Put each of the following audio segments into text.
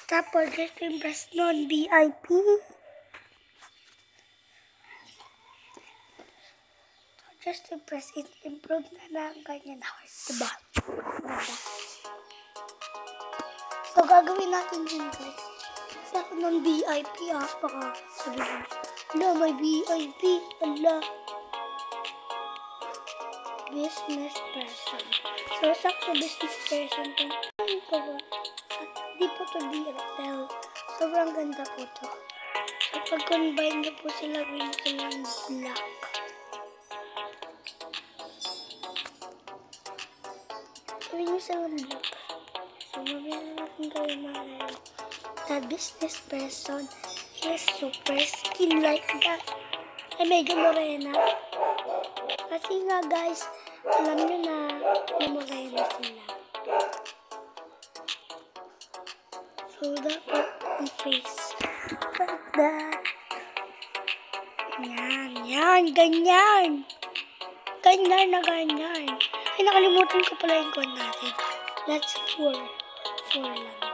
Tapos, just impress nun, VIP. Just impress it, improve na lang ganyan heart, diba? Ganda. So, gagawin natin din guys. Kasi ako ng VIP baka sabi mo, ala, may VIP, ala. Business person. So, sakto business person to. Ano po ba? Di po to DXL. Sobrang ganda po to. So, pag-combine nyo po sila, rin silang black. Gawin nyo silang black. So, mamaya na natin gawin mga the business person is super skin like that. Ay, medyo morena. Kasi nga guys, alam nyo na morena sila. So, dapat ang face. Like that. Yan, ganyan. Ganyan na ganyan. Ay, nakalimutan ko pala yung code natin. That's 4. 4 lang. 4.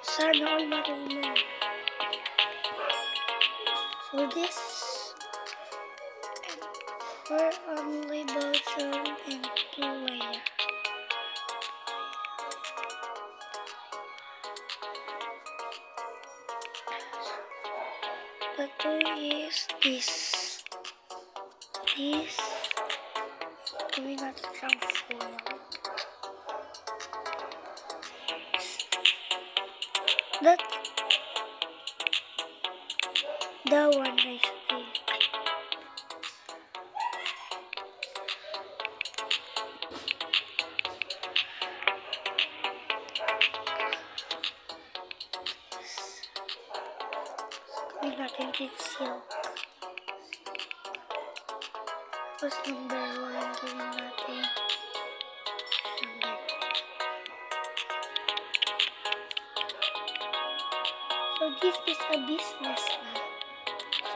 Sana all marunong. So, this for only bottom and player. The 2 is this. This. Gawin natin siyang foil. That. The one I think. Gawin natin din silk. Tapos number 1 gawin natin number 2. So this is a business na.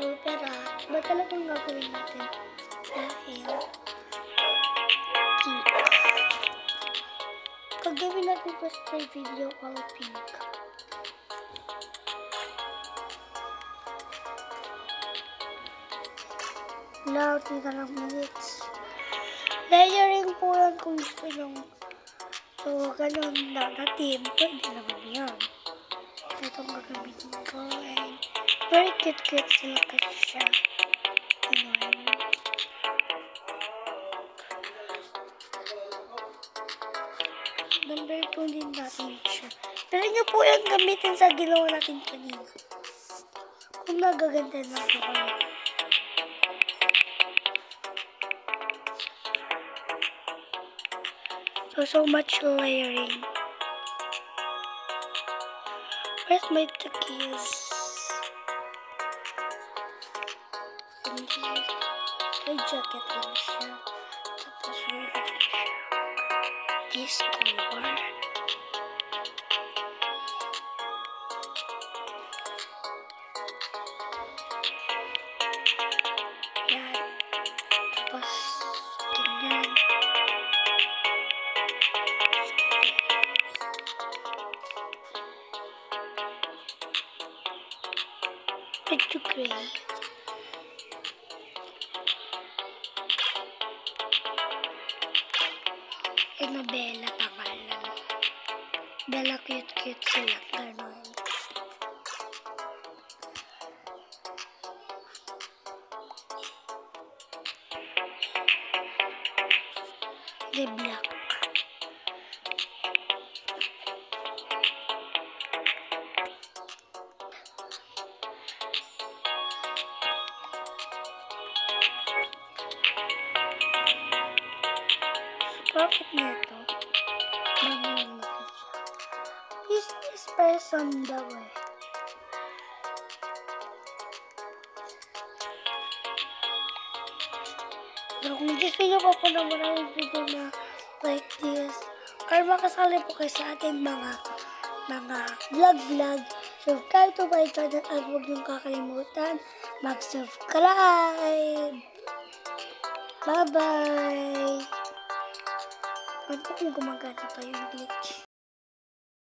So pero ba talagang gagawin natin dahil pink. Pag-gawin natin first try video all pink. Now, 3 na lang minutes. Layering po yan kung gusto nyo. So, ganun na team. Pwede naman yan. Itong gagamitin ko. And very cute sila kasi siya. Ganun. Number 2 din natin siya. Pero nyo po yan gamitin sa ginawa natin kanina. Kung nagaganda na po kayo. So much layering. Where's my keys? May jacket lang siya. Tapos wala siya. This color. Yan. Tapos ganyan. Medyo gray. Bella pangalan. Bella cute sila. Ganon. The black. Bakit nito? Business person daw eh. So, kung gusto nyo pa po na maraming video na like this, or makasali po kayo sa ating mga vlog, subscribe to my channel at huwag niyong kakalimutan mag-subscribe. Bye-bye! Ano kung gumagana pa yung glitch?